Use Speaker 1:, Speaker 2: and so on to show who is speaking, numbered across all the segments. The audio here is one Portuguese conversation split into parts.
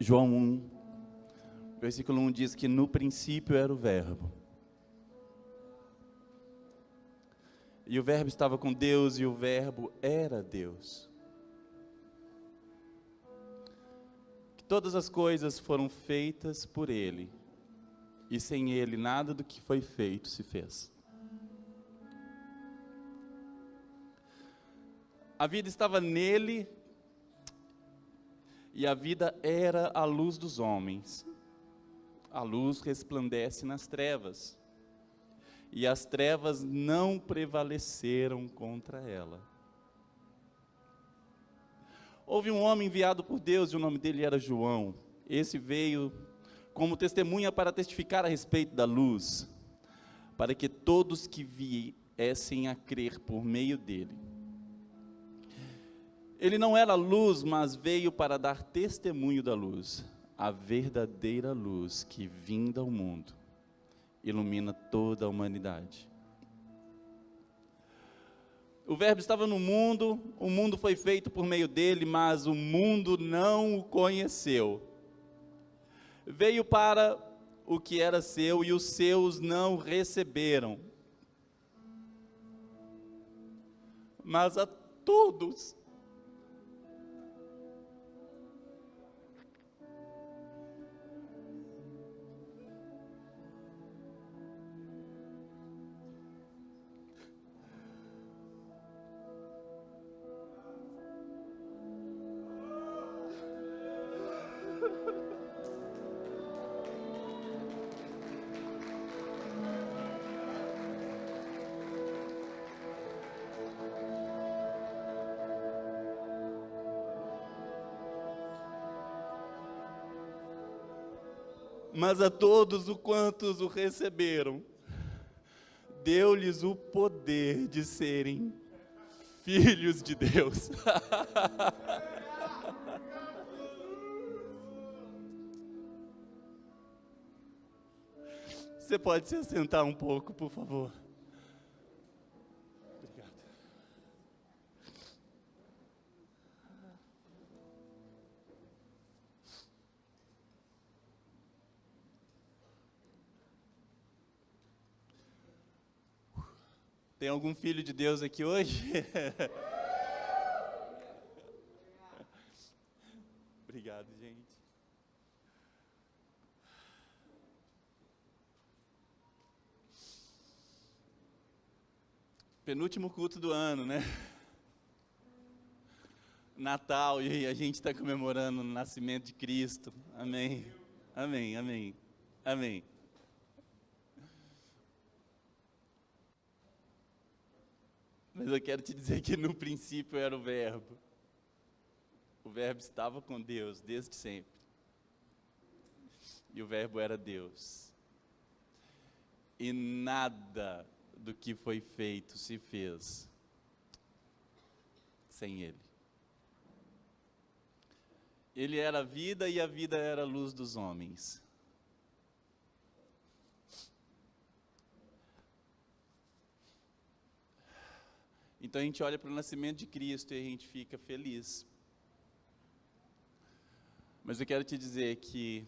Speaker 1: João 1, versículo 1 diz que no princípio era o Verbo. E o Verbo estava com Deus e o Verbo era Deus. Que todas as coisas foram feitas por Ele. E sem Ele nada do que foi feito se fez. A vida estava nele. E a vida era a luz dos homens. A luz resplandece nas trevas. E as trevas não prevaleceram contra ela. Houve um homem enviado por Deus e o nome dele era João. Esse veio como testemunha para testificar a respeito da luz, para que todos que viessem a crer por meio dele. Ele não era luz, mas veio para dar testemunho da luz, a verdadeira luz que, vinda ao mundo, ilumina toda a humanidade. O Verbo estava no mundo, o mundo foi feito por meio dele, mas o mundo não o conheceu. Veio para o que era seu e os seus não receberam. Mas a todos o quantos o receberam, deu-lhes o poder de serem filhos de Deus. Você pode se assentar um pouco, por favor? Obrigado. Tem algum filho de Deus aqui hoje? Obrigado, gente. Penúltimo culto do ano, né? Natal, e a gente está comemorando o nascimento de Cristo. Amém. Amém, amém, amém. Mas eu quero te dizer que no princípio era o Verbo. O Verbo estava com Deus desde sempre. E o Verbo era Deus. E nada do que foi feito se fez sem Ele. Ele era a vida e a vida era a luz dos homens. Então a gente olha para o nascimento de Cristo e a gente fica feliz. Mas eu quero te dizer que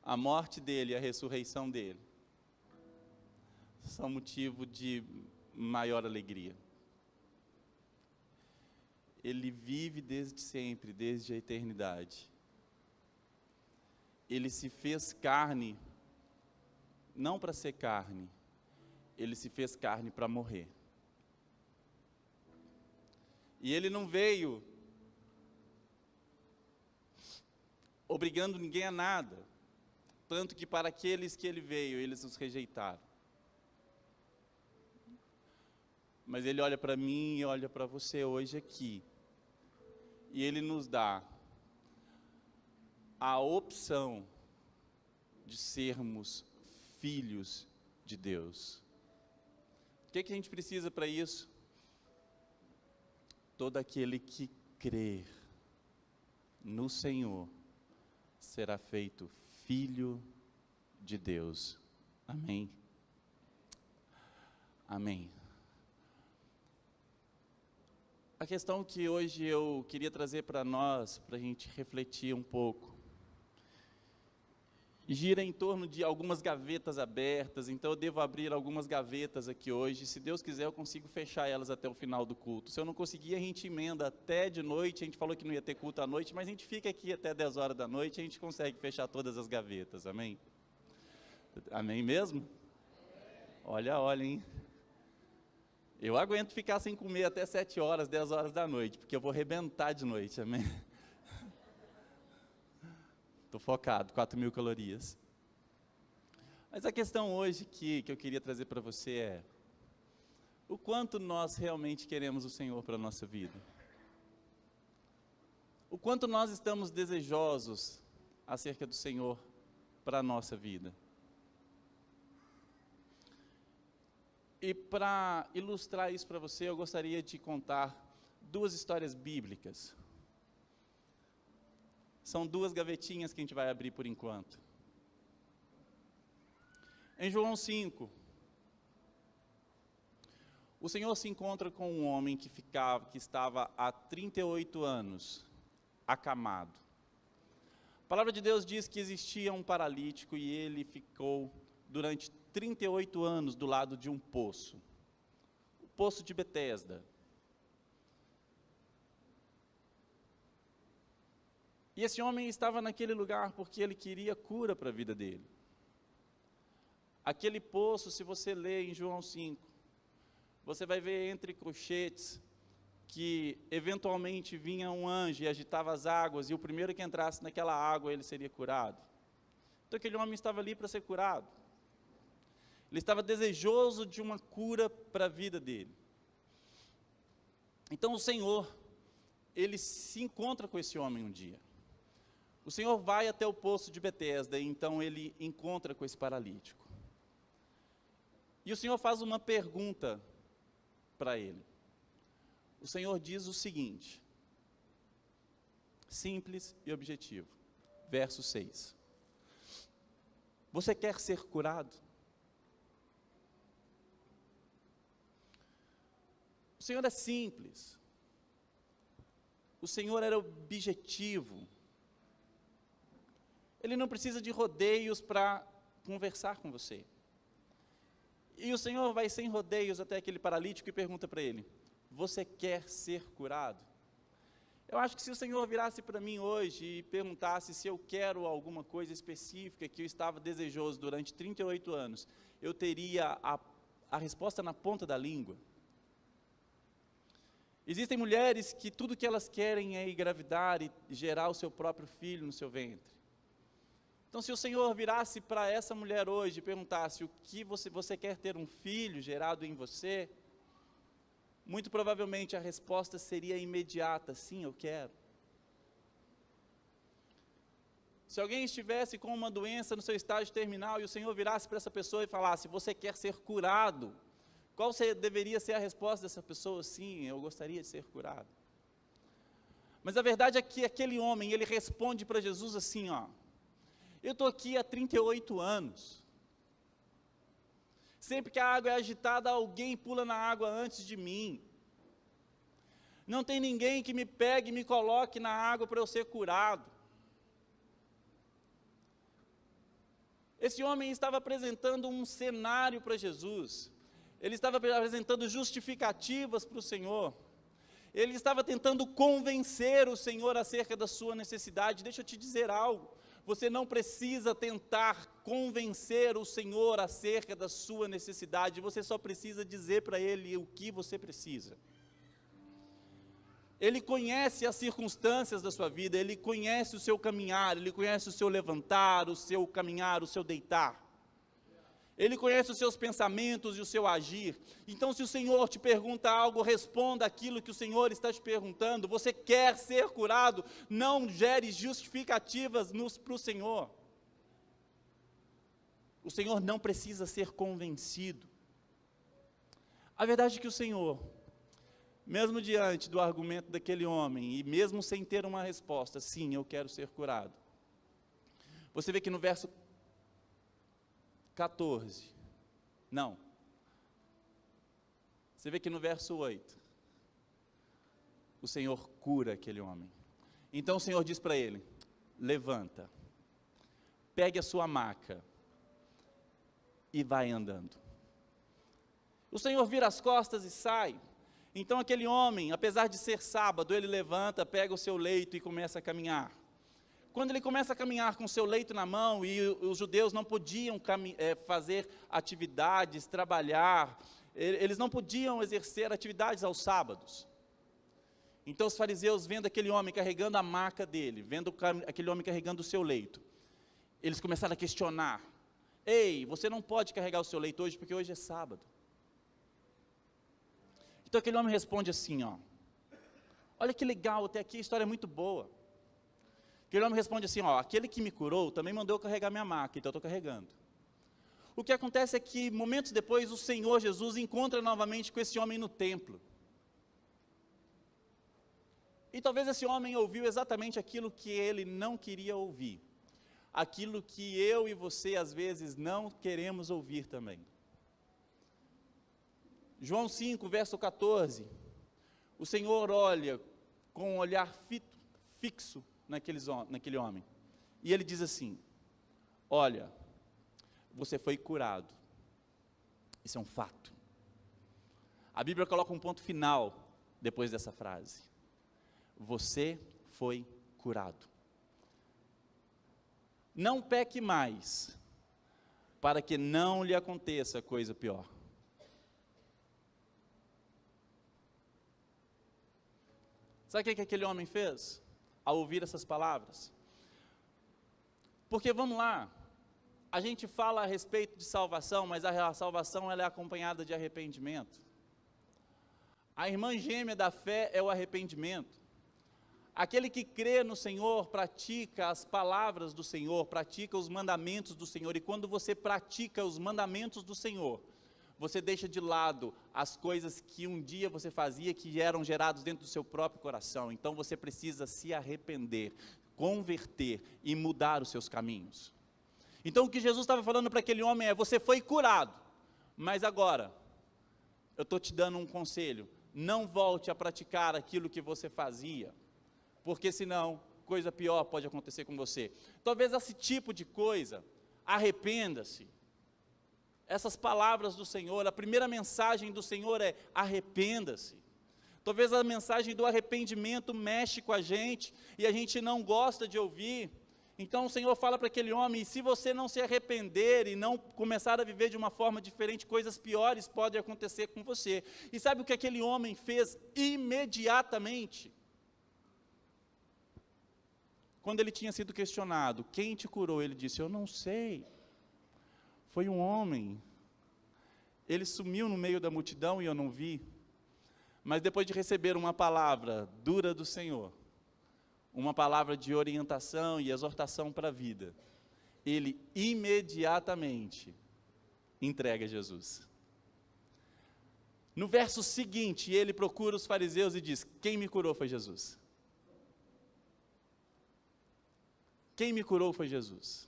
Speaker 1: a morte dele e a ressurreição dele são motivo de maior alegria. Ele vive desde sempre, desde a eternidade. Ele se fez carne, não para ser carne, ele se fez carne para morrer. E ele não veio obrigando ninguém a nada, tanto que para aqueles que ele veio, eles os rejeitaram. Mas ele olha para mim e olha para você hoje aqui, e ele nos dá a opção de sermos filhos de Deus. O que a gente precisa para isso? Todo aquele que crer no Senhor será feito filho de Deus. Amém? Amém. A questão que hoje eu queria trazer para nós, para a gente refletir um pouco, gira em torno de algumas gavetas abertas, então eu devo abrir algumas gavetas aqui hoje. Se Deus quiser, eu consigo fechar elas até o final do culto. Se eu não conseguir, a gente emenda até de noite. A gente falou que não ia ter culto à noite, mas a gente fica aqui até 10 horas da noite, a gente consegue fechar todas as gavetas, amém? Amém mesmo? Olha, hein? Eu aguento ficar sem comer até 7 horas, 10 horas da noite, porque eu vou arrebentar de noite, amém? Estou focado, 4.000 calorias. Mas a questão hoje que eu queria trazer para você é, o quanto nós realmente queremos o Senhor para a nossa vida? O quanto nós estamos desejosos acerca do Senhor para a nossa vida? E para ilustrar isso para você, eu gostaria de contar 2 histórias bíblicas. São 2 gavetinhas que a gente vai abrir por enquanto. Em João 5, o Senhor se encontra com um homem que estava há 38 anos, acamado. A palavra de Deus diz que existia um paralítico e ele ficou durante 38 anos do lado de um poço, o poço de Betesda. E esse homem estava naquele lugar porque ele queria cura para a vida dele. Aquele poço, se você ler em João 5, você vai ver entre colchetes que eventualmente vinha um anjo e agitava as águas, e o primeiro que entrasse naquela água ele seria curado. Então aquele homem estava ali para ser curado. Ele estava desejoso de uma cura para a vida dele. Então o Senhor, ele se encontra com esse homem um dia. O Senhor vai até o poço de Betesda, e então ele encontra com esse paralítico. E o Senhor faz uma pergunta para ele. O Senhor diz o seguinte, simples e objetivo, verso 6. Você quer ser curado? O Senhor é simples. O Senhor era objetivo. Ele não precisa de rodeios para conversar com você. E o Senhor vai sem rodeios até aquele paralítico e pergunta para ele, você quer ser curado? Eu acho que se o Senhor virasse para mim hoje e perguntasse se eu quero alguma coisa específica que eu estava desejoso durante 38 anos, eu teria a resposta na ponta da língua. Existem mulheres que tudo que elas querem é engravidar e gerar o seu próprio filho no seu ventre. Então, se o Senhor virasse para essa mulher hoje e perguntasse o que você quer ter um filho gerado em você, muito provavelmente a resposta seria imediata, sim, eu quero. Se alguém estivesse com uma doença no seu estágio terminal e o Senhor virasse para essa pessoa e falasse, você quer ser curado? Qual deveria ser a resposta dessa pessoa? Sim, eu gostaria de ser curado. Mas a verdade é que aquele homem, ele responde para Jesus assim, ó, eu estou aqui há 38 anos. Sempre que a água é agitada, alguém pula na água antes de mim. Não tem ninguém que me pegue e me coloque na água para eu ser curado. Esse homem estava apresentando um cenário para Jesus. Ele estava apresentando justificativas para o Senhor. Ele estava tentando convencer o Senhor acerca da sua necessidade. Deixa eu te dizer algo. Você não precisa tentar convencer o Senhor acerca da sua necessidade, você só precisa dizer para Ele o que você precisa. Ele conhece as circunstâncias da sua vida, Ele conhece o seu caminhar, Ele conhece o seu levantar, o seu caminhar, o seu deitar. Ele conhece os seus pensamentos e o seu agir. Então, se o Senhor te pergunta algo, responda aquilo que o Senhor está te perguntando. Você quer ser curado? Não gere justificativas para o Senhor. O Senhor não precisa ser convencido. A verdade é que o Senhor, mesmo diante do argumento daquele homem, e mesmo sem ter uma resposta, sim, eu quero ser curado. Você vê que no verso 14, não, você vê que no verso 8, o Senhor cura aquele homem. Então o Senhor diz para ele: levanta, pegue a sua maca e vai andando. O Senhor vira as costas e sai. Então aquele homem, apesar de ser sábado, ele levanta, pega o seu leito e começa a caminhar. Quando ele começa a caminhar com o seu leito na mão, e os judeus não podiam fazer atividades, trabalhar, eles não podiam exercer atividades aos sábados. Então os fariseus, vendo aquele homem carregando a maca dele, vendo aquele homem carregando o seu leito, eles começaram a questionar: ei, você não pode carregar o seu leito hoje, porque hoje é sábado. Então aquele homem responde assim, olha que legal, até aqui a história é muito boa. Aquele homem responde assim, aquele que me curou também mandou eu carregar minha maca, então eu estou carregando. O que acontece é que, momentos depois, o Senhor Jesus encontra novamente com esse homem no templo. E talvez esse homem ouviu exatamente aquilo que ele não queria ouvir. Aquilo que eu e você, às vezes, não queremos ouvir também. João 5, verso 14, o Senhor olha com um olhar fixo naquele homem, e ele diz assim: olha, você foi curado. Isso é um fato. A Bíblia coloca um ponto final depois dessa frase: você foi curado. Não peque mais, para que não lhe aconteça coisa pior. Sabe o que aquele homem fez ao ouvir essas palavras? Porque vamos lá, a gente fala a respeito de salvação, mas a salvação ela é acompanhada de arrependimento. A irmã gêmea da fé é o arrependimento. Aquele que crê no Senhor pratica as palavras do Senhor, pratica os mandamentos do Senhor, e quando você pratica os mandamentos do Senhor, você deixa de lado as coisas que um dia você fazia, que eram geradas dentro do seu próprio coração. Então você precisa se arrepender, converter e mudar os seus caminhos. Então o que Jesus estava falando para aquele homem é: você foi curado, mas agora, eu estou te dando um conselho: não volte a praticar aquilo que você fazia, porque senão, coisa pior pode acontecer com você. Talvez esse tipo de coisa, arrependa-se. Essas palavras do Senhor, a primeira mensagem do Senhor é: arrependa-se. Talvez a mensagem do arrependimento mexe com a gente, e a gente não gosta de ouvir. Então o Senhor fala para aquele homem: se você não se arrepender e não começar a viver de uma forma diferente, coisas piores podem acontecer com você. E sabe o que aquele homem fez imediatamente? Quando ele tinha sido questionado: quem te curou? Ele disse: eu não sei. Foi um homem, ele sumiu no meio da multidão e eu não vi. Mas depois de receber uma palavra dura do Senhor, uma palavra de orientação e exortação para a vida, ele imediatamente entrega Jesus. No verso seguinte, ele procura os fariseus e diz: quem me curou foi Jesus. Quem me curou foi Jesus.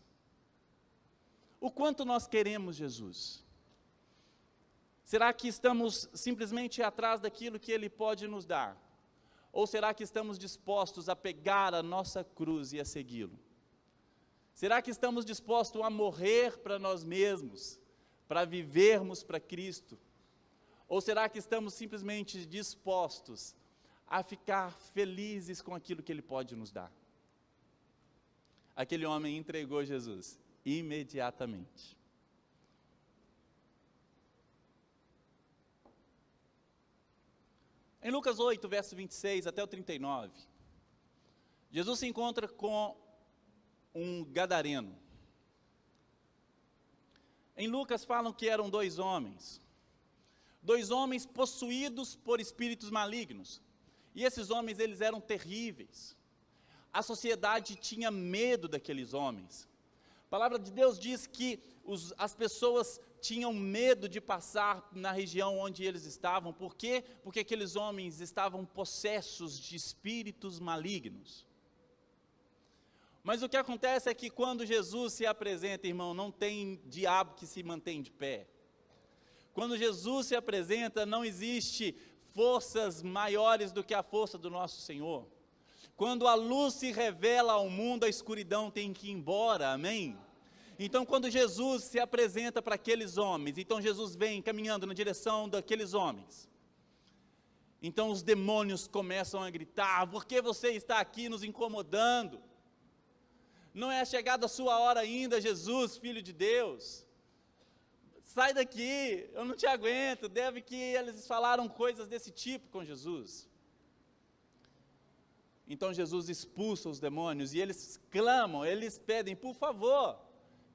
Speaker 1: O quanto nós queremos Jesus? Será que estamos simplesmente atrás daquilo que Ele pode nos dar? Ou será que estamos dispostos a pegar a nossa cruz e a segui-lo? Será que estamos dispostos a morrer para nós mesmos, para vivermos para Cristo? Ou será que estamos simplesmente dispostos a ficar felizes com aquilo que Ele pode nos dar? Aquele homem entregou Jesus imediatamente. Em Lucas 8, verso 26 até o 39, Jesus se encontra com um gadareno. Em Lucas falam que eram dois homens possuídos por espíritos malignos, e esses homens eles eram terríveis. A sociedade tinha medo daqueles homens. A palavra de Deus diz que as pessoas tinham medo de passar na região onde eles estavam. Por quê? Porque aqueles homens estavam possessos de espíritos malignos. Mas o que acontece é que quando Jesus se apresenta, irmão, não tem diabo que se mantém de pé. Quando Jesus se apresenta, não existe forças maiores do que a força do nosso Senhor. Quando a luz se revela ao mundo, a escuridão tem que ir embora, amém? Então quando Jesus se apresenta para aqueles homens, então Jesus vem caminhando na direção daqueles homens. Então os demônios começam a gritar: por que você está aqui nos incomodando? Não é chegada a sua hora ainda, Jesus, Filho de Deus. Sai daqui, eu não te aguento. Deve que eles falaram coisas desse tipo com Jesus. Então Jesus expulsa os demônios e eles clamam, eles pedem: por favor,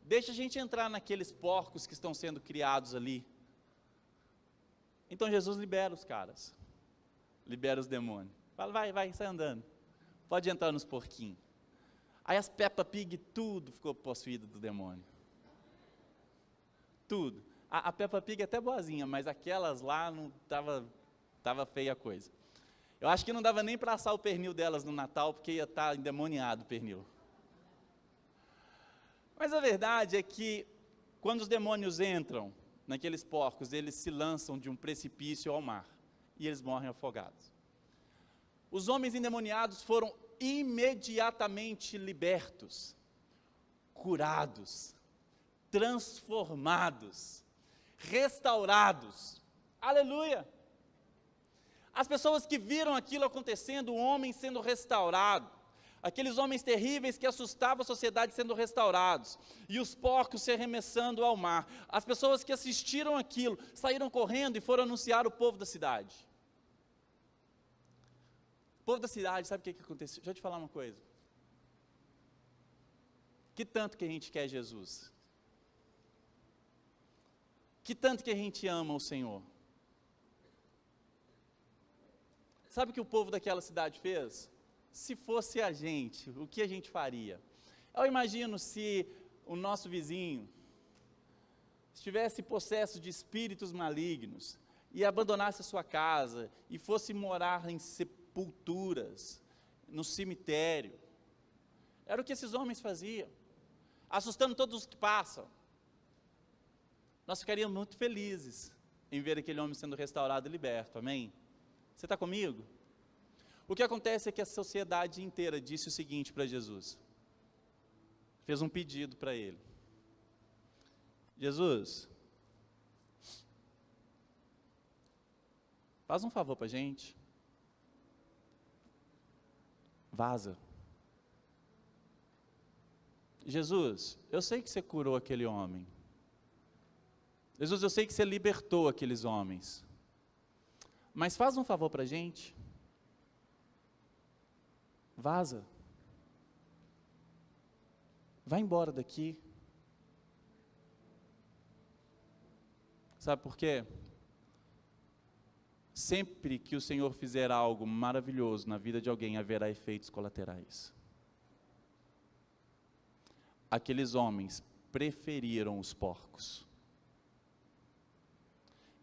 Speaker 1: deixa a gente entrar naqueles porcos que estão sendo criados ali. Então Jesus libera os caras, libera os demônios. Fala: vai, sai andando, pode entrar nos porquinhos. Aí as Peppa Pig, tudo ficou possuído do demônio. Tudo. A Peppa Pig é até boazinha, mas aquelas lá não tava feia a coisa. Eu acho que não dava nem para assar o pernil delas no Natal, porque ia estar endemoniado o pernil. Mas a verdade é que, quando os demônios entram naqueles porcos, eles se lançam de um precipício ao mar, e eles morrem afogados. Os homens endemoniados foram imediatamente libertos, curados, transformados, restaurados. Aleluia! As pessoas que viram aquilo acontecendo, o homem sendo restaurado, aqueles homens terríveis que assustavam a sociedade sendo restaurados, e os porcos se arremessando ao mar, as pessoas que assistiram aquilo, saíram correndo e foram anunciar ao povo da cidade. O povo da cidade, sabe o que aconteceu? Deixa eu te falar uma coisa. Que tanto que a gente quer Jesus? Que tanto que a gente ama o Senhor? Sabe o que o povo daquela cidade fez? Se fosse a gente, o que a gente faria? Eu imagino se o nosso vizinho estivesse possesso de espíritos malignos e abandonasse a sua casa e fosse morar em sepulturas, no cemitério. Era o que esses homens faziam, assustando todos os que passam. Nós ficaríamos muito felizes em ver aquele homem sendo restaurado e liberto, amém? Você está comigo? O que acontece é que a sociedade inteira disse o seguinte para Jesus, fez um pedido para ele: Jesus, faz um favor para a gente, vaza. Jesus, eu sei que você curou aquele homem, Jesus, eu sei que você libertou aqueles homens, mas faz um favor para a gente, vaza, vai embora daqui. Sabe por quê? Sempre que o Senhor fizer algo maravilhoso na vida de alguém, haverá efeitos colaterais. Aqueles homens preferiram os porcos.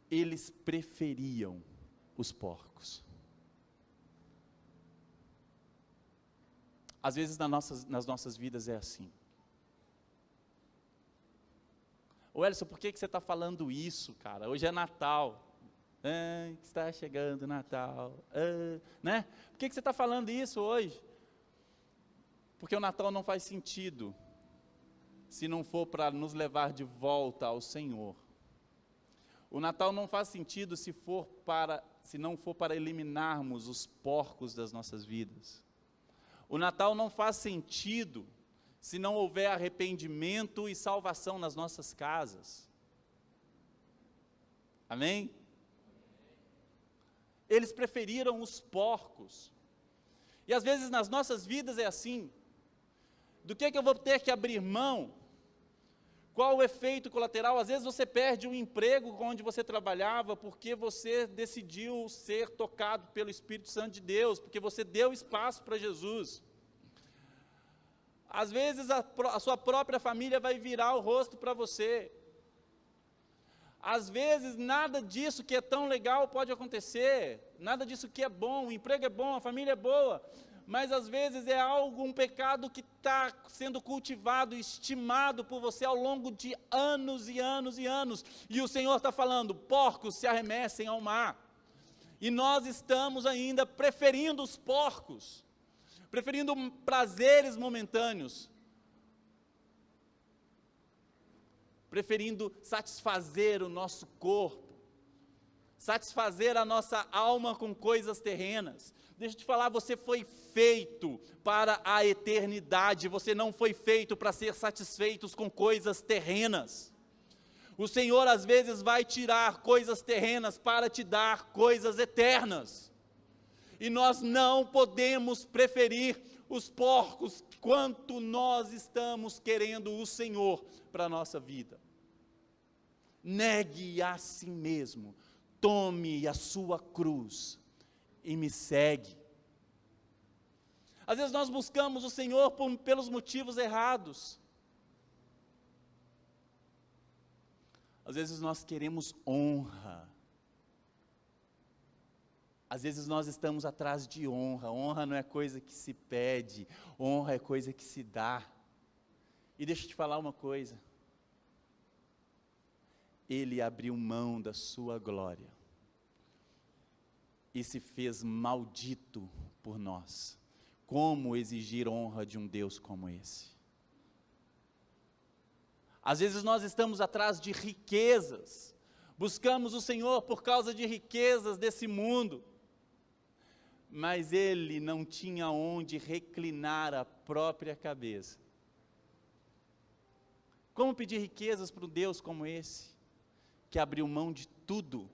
Speaker 1: Eles preferiam os porcos. Às vezes nas nossas vidas é assim. Ô Elson, por que você está falando isso, cara? Hoje é Natal. Está chegando o Natal. Né? Por que você está falando isso hoje? Porque o Natal não faz sentido se não for para nos levar de volta ao Senhor. O Natal não faz sentido se não for para eliminarmos os porcos das nossas vidas. O Natal não faz sentido se não houver arrependimento e salvação nas nossas casas. Amém? Eles preferiram os porcos. E às vezes nas nossas vidas é assim. Do que eu vou ter que abrir mão? Qual o efeito colateral? Às vezes você perde um emprego onde você trabalhava porque você decidiu ser tocado pelo Espírito Santo de Deus, porque você deu espaço para Jesus. Às vezes a sua própria família vai virar o rosto para você. Às vezes nada disso que é tão legal pode acontecer, nada disso que é bom, o emprego é bom, a família é boa, mas às vezes é um pecado que está sendo cultivado, estimado por você ao longo de anos e anos e anos, e o Senhor está falando: porcos se arremessem ao mar. E nós estamos ainda preferindo os porcos, preferindo prazeres momentâneos, preferindo satisfazer o nosso corpo, satisfazer a nossa alma com coisas terrenas. Deixa eu te falar, você foi feito para a eternidade, você não foi feito para ser satisfeito com coisas terrenas. O Senhor às vezes vai tirar coisas terrenas para te dar coisas eternas. E nós não podemos preferir os porcos quanto nós estamos querendo o Senhor para a nossa vida. Negue a si mesmo, tome a sua cruz e me segue. Às vezes nós buscamos o Senhor pelos motivos errados. Às vezes nós queremos honra. Às vezes nós estamos atrás de honra. Honra não é coisa que se pede, honra é coisa que se dá. E deixa eu te falar uma coisa. Ele abriu mão da sua glória e se fez maldito por nós. Como exigir honra de um Deus como esse? Às vezes nós estamos atrás de riquezas, buscamos o Senhor por causa de riquezas desse mundo, mas Ele não tinha onde reclinar a própria cabeça. Como pedir riquezas para um Deus como esse, que abriu mão de tudo?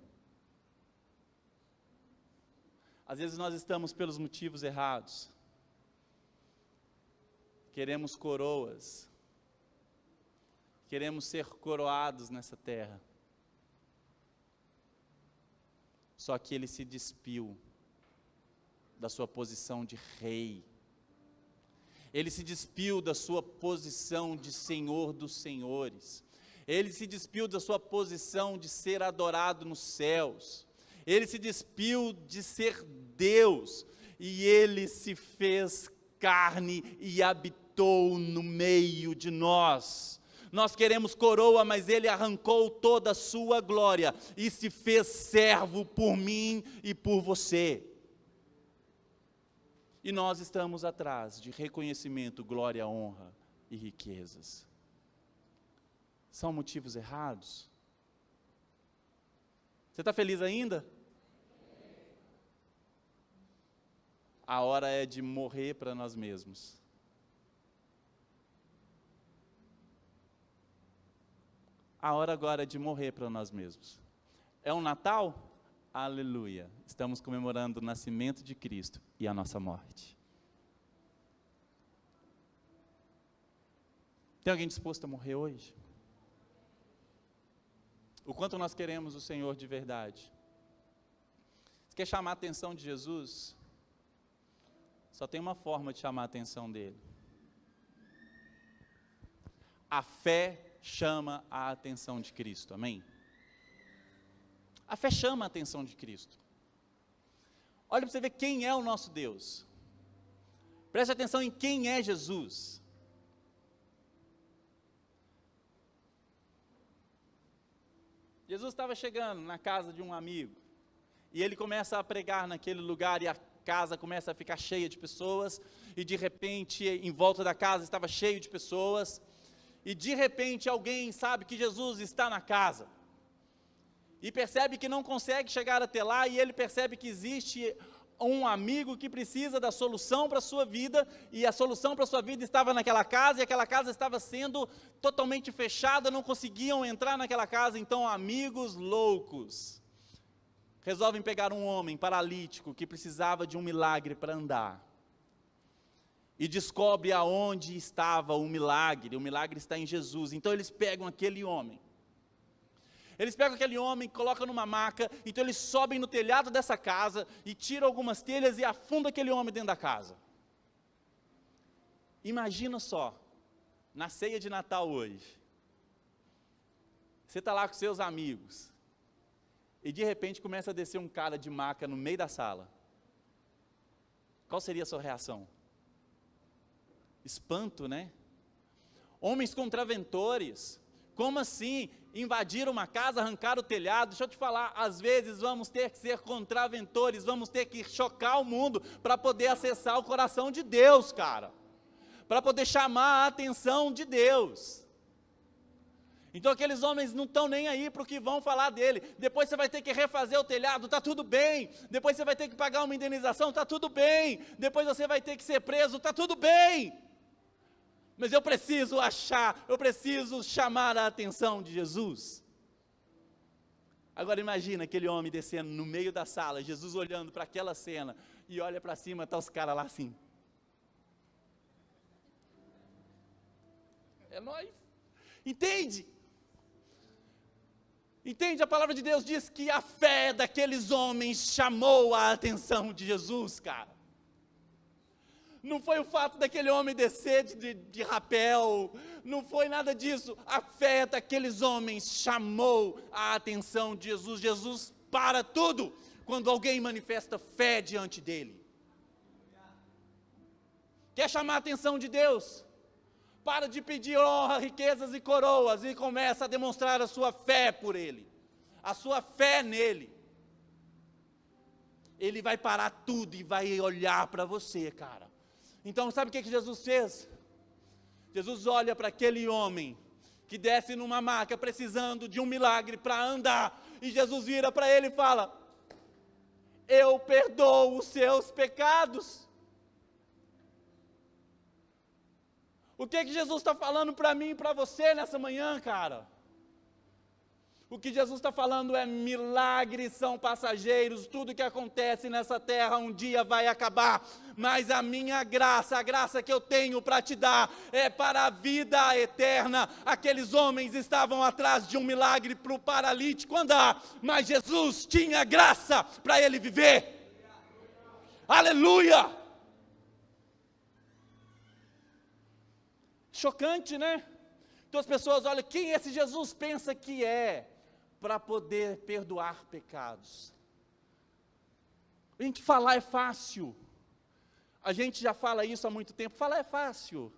Speaker 1: Às vezes nós estamos pelos motivos errados, queremos coroas, queremos ser coroados nessa terra, só que Ele se despiu da sua posição de rei, Ele se despiu da sua posição de Senhor dos senhores, Ele se despiu da sua posição de ser adorado nos céus, Ele se despiu de ser Deus, e Ele se fez carne e habitou no meio de nós. Nós queremos coroa, mas Ele arrancou toda a sua glória e se fez servo por mim e por você. E nós estamos atrás de reconhecimento, glória, honra e riquezas. São motivos errados? Você está feliz ainda? A hora é de morrer para nós mesmos. A hora agora é de morrer para nós mesmos. É um Natal? Aleluia! Estamos comemorando o nascimento de Cristo e a nossa morte. Tem alguém disposto a morrer hoje? O quanto nós queremos o Senhor de verdade? Você quer chamar a atenção de Jesus? Só tem uma forma de chamar a atenção dele. A fé chama a atenção de Cristo, amém? A fé chama a atenção de Cristo. Olha para você ver quem é o nosso Deus. Preste atenção em quem é Jesus. Jesus estava chegando na casa de um amigo, e ele começa a pregar naquele lugar, e a casa começa a ficar cheia de pessoas, e de repente, em volta da casa estava cheio de pessoas, e de repente alguém sabe que Jesus está na casa, e percebe que não consegue chegar até lá, e ele percebe que existe um amigo que precisa da solução para a sua vida, e a solução para a sua vida estava naquela casa, e aquela casa estava sendo totalmente fechada, não conseguiam entrar naquela casa. Então amigos loucos resolvem pegar um homem paralítico que precisava de um milagre para andar, e descobre aonde estava o milagre está em Jesus. Então eles pegam aquele homem, colocam numa maca, então eles sobem no telhado dessa casa, e tiram algumas telhas e afundam aquele homem dentro da casa. Imagina só, na ceia de Natal hoje, você está lá com seus amigos, e de repente começa a descer um cara de maca no meio da sala. Qual seria a sua reação? Espanto, né? Homens contraventores, Como assim? Invadir uma casa, arrancar o telhado? Deixa eu te falar, às vezes vamos ter que ser contraventores, vamos ter que chocar o mundo para poder acessar o coração de Deus, cara. Para poder chamar a atenção de Deus. Então aqueles homens não estão nem aí para o que vão falar dele. Depois você vai ter que refazer o telhado, está tudo bem. Depois você vai ter que pagar uma indenização, está tudo bem. Depois você vai ter que ser preso, está tudo bem. Mas eu preciso chamar a atenção de Jesus. Agora imagina aquele homem descendo no meio da sala, Jesus olhando para aquela cena, e olha para cima, está os caras lá assim. É nóis. Entende? Entende? A palavra de Deus diz que a fé daqueles homens chamou a atenção de Jesus, cara. Não foi o fato daquele homem descer de rapel, não foi nada disso. A fé daqueles homens chamou a atenção de Jesus. Jesus para tudo quando alguém manifesta fé diante dele. Quer chamar a atenção de Deus? Para de pedir honra, riquezas e coroas e começa a demonstrar a sua fé por ele, a sua fé nele. Ele vai parar tudo e vai olhar para você, cara. Então sabe o que Jesus fez? Jesus olha para aquele homem que desce numa maca precisando de um milagre para andar, e Jesus vira para ele e fala: eu perdoo os seus pecados. O que Jesus está falando para mim e para você nessa manhã, cara? O que Jesus está falando é: milagres são passageiros, tudo que acontece nessa terra um dia vai acabar, mas a minha graça, a graça que eu tenho para te dar, é para a vida eterna. Aqueles homens estavam atrás de um milagre para o paralítico andar, mas Jesus tinha graça para ele viver. Aleluia! Chocante, né? Então as pessoas olham, quem esse Jesus pensa que é? Para poder perdoar pecados. A gente falar é fácil. A gente já fala isso há muito tempo. Falar é fácil.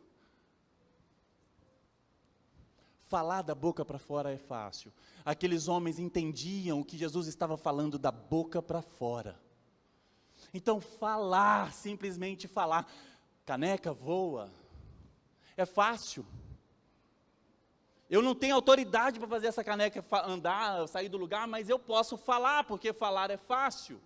Speaker 1: Falar da boca para fora é fácil. Aqueles homens entendiam o que Jesus estava falando da boca para fora. Então falar, simplesmente falar, caneca voa, é fácil. Eu não tenho autoridade para fazer essa caneca andar, sair do lugar, mas eu posso falar, porque falar é fácil.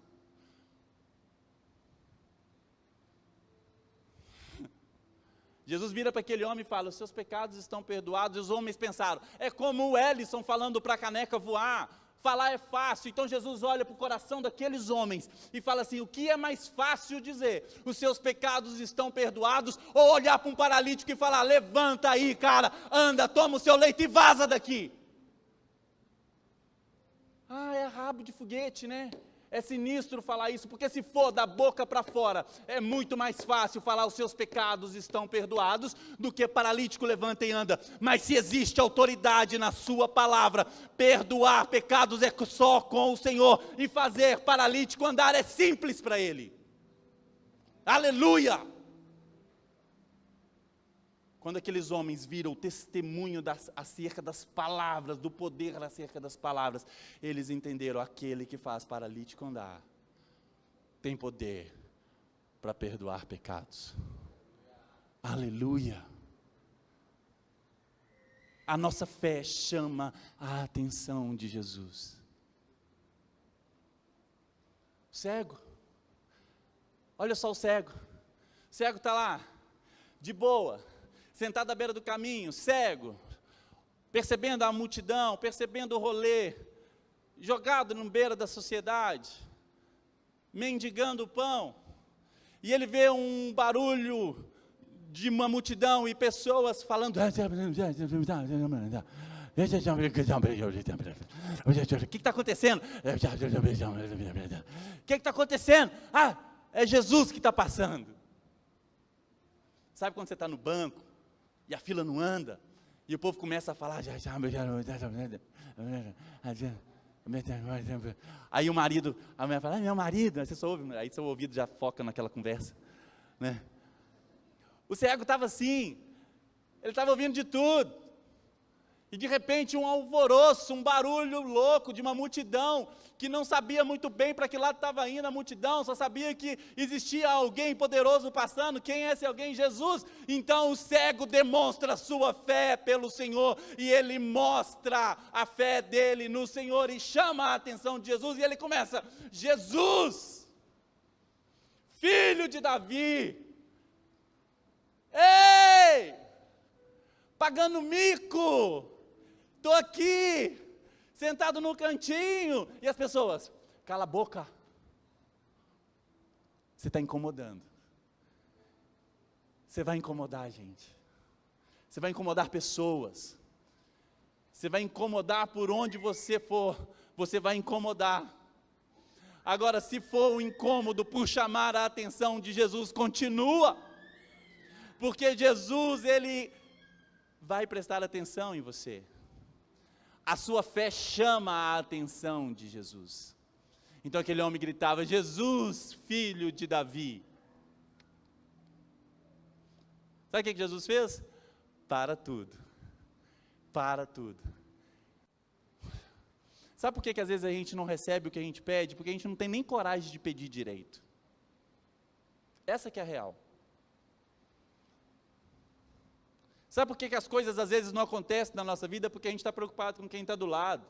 Speaker 1: Jesus vira para aquele homem e fala: os seus pecados estão perdoados. E os homens pensaram: é como o Ellison falando para a caneca voar. Falar é fácil. Então Jesus olha para o coração daqueles homens e fala assim: o que é mais fácil dizer? Os seus pecados estão perdoados? Ou olhar para um paralítico e falar: levanta aí, cara, anda, toma o seu leite e vaza daqui? Ah, é rabo de foguete, né? É sinistro falar isso, porque se for da boca para fora, é muito mais fácil falar os seus pecados estão perdoados, do que paralítico levanta e anda. Mas se existe autoridade na sua palavra, perdoar pecados é só com o Senhor, e fazer paralítico andar é simples para Ele. Aleluia! Quando aqueles homens viram o testemunho acerca das palavras, do poder acerca das palavras, eles entenderam: aquele que faz paralítico andar, tem poder para perdoar pecados. Aleluia! A nossa fé chama a atenção de Jesus. Cego, olha só o cego está lá, de boa, sentado à beira do caminho, cego, percebendo a multidão, percebendo o rolê, jogado na beira da sociedade, mendigando o pão, e ele vê um barulho de uma multidão e pessoas falando: o que está acontecendo? O que está acontecendo? Ah, é Jesus que está passando. Sabe quando você está no banco e a fila não anda, e o povo começa a falar, aí o marido, a mulher fala: meu marido, aí você só ouve, aí seu ouvido já foca naquela conversa, né? O cego estava assim, ele estava ouvindo de tudo, E de repente um alvoroço, um barulho louco de uma multidão, que não sabia muito bem para que lado estava indo a multidão, só sabia que existia alguém poderoso passando. Quem é esse alguém? Jesus. Então o cego demonstra a sua fé pelo Senhor, e ele mostra a fé dele no Senhor, e chama a atenção de Jesus, e ele começa: Jesus, filho de Davi, ei, pagando mico, estou aqui, sentado no cantinho, e as pessoas: cala a boca, você está incomodando, você vai incomodar a gente, você vai incomodar pessoas, você vai incomodar por onde você for, você vai incomodar. Agora, se for o incômodo por chamar a atenção de Jesus, continua, porque Jesus, ele vai prestar atenção em você. A sua fé chama a atenção de Jesus. Então aquele homem gritava: Jesus, filho de Davi. Sabe o que Jesus fez? Para tudo. Para tudo. Sabe por que às vezes a gente não recebe o que a gente pede? Porque a gente não tem nem coragem de pedir direito. Essa que é a real. Sabe por que as coisas às vezes não acontecem na nossa vida? Porque a gente está preocupado com quem está do lado.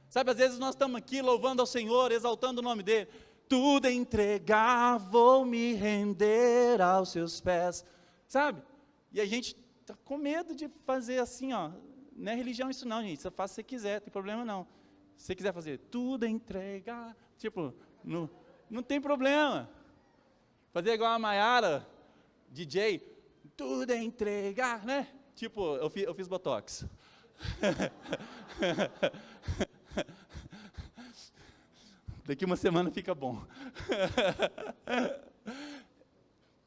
Speaker 1: Sabe, às vezes nós estamos aqui louvando ao Senhor, exaltando o nome dEle. Tudo entregar, vou me render aos seus pés. Sabe? E a gente está com medo de fazer assim, ó. Não é religião isso não, gente. Você faz se você quiser, não tem problema não. Se você quiser fazer tudo entregar, tipo, não tem problema. Fazer igual a Maiara, DJ, tudo é entregar, né? Tipo, eu fiz botox. Daqui uma semana fica bom.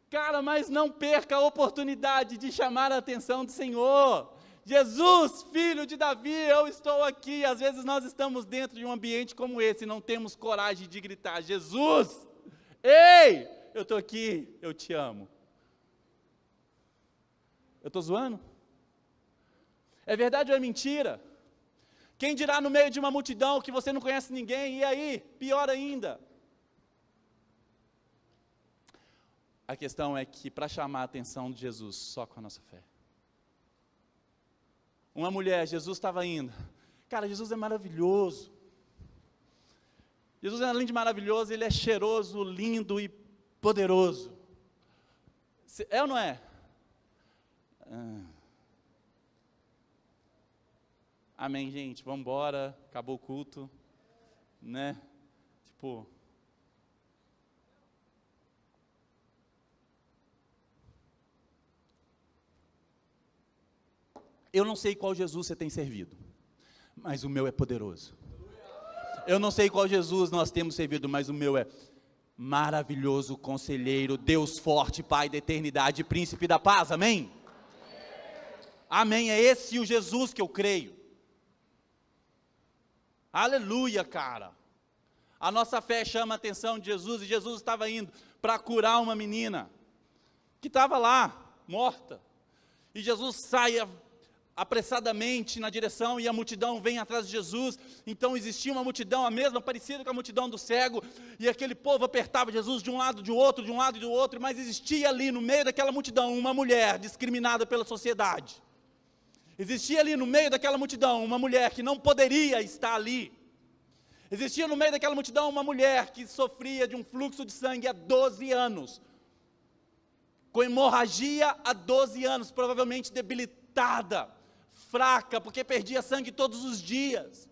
Speaker 1: Cara, mas não perca a oportunidade de chamar a atenção do Senhor. Jesus, filho de Davi, eu estou aqui. Às vezes nós estamos dentro de um ambiente como esse e não temos coragem de gritar: Jesus, ei, eu estou aqui, eu te amo. Eu estou zoando? É verdade ou é mentira? Quem dirá no meio de uma multidão que você não conhece ninguém, e aí? Pior ainda. A questão é que para chamar a atenção de Jesus, só com a nossa fé. Uma mulher, Jesus estava indo. Cara, Jesus é maravilhoso. Jesus, além de maravilhoso, ele é cheiroso, lindo e poderoso. É ou não é? Amém, gente, vamos embora, acabou o culto, né? Tipo, eu não sei qual Jesus você tem servido, mas o meu é poderoso. Eu não sei qual Jesus nós temos servido, mas o meu é maravilhoso, conselheiro, Deus forte, Pai da eternidade, príncipe da paz, amém? Amém, é esse o Jesus que eu creio. Aleluia, cara. A nossa fé chama a atenção de Jesus, e Jesus estava indo para curar uma menina, que estava lá, morta, e Jesus sai apressadamente na direção, e a multidão vem atrás de Jesus. Então existia uma multidão, a mesma, parecida com a multidão do cego, e aquele povo apertava Jesus de um lado, de outro, de um lado e do outro, mas existia ali no meio daquela multidão, uma mulher discriminada pela sociedade. Existia ali no meio daquela multidão uma mulher que não poderia estar ali. Existia no meio daquela multidão uma mulher que sofria de um fluxo de sangue há 12 anos. Com hemorragia há 12 anos, provavelmente debilitada, fraca, porque perdia sangue todos os dias.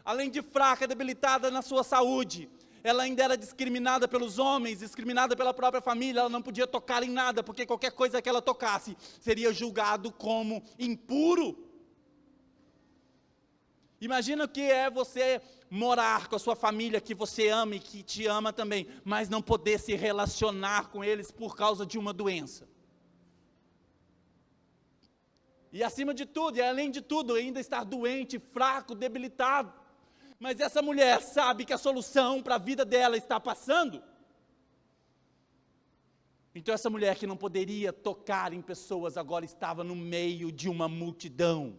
Speaker 1: Além de fraca, debilitada na sua saúde, ela ainda era discriminada pelos homens, discriminada pela própria família. Ela não podia tocar em nada, porque qualquer coisa que ela tocasse seria julgado como impuro. Imagina o que é você morar com a sua família que você ama e que te ama também, mas não poder se relacionar com eles por causa de uma doença. E acima de tudo, e além de tudo, ainda estar doente, fraco, debilitado. Mas essa mulher sabe que a solução para a vida dela está passando. Então essa mulher que não poderia tocar em pessoas, agora estava no meio de uma multidão.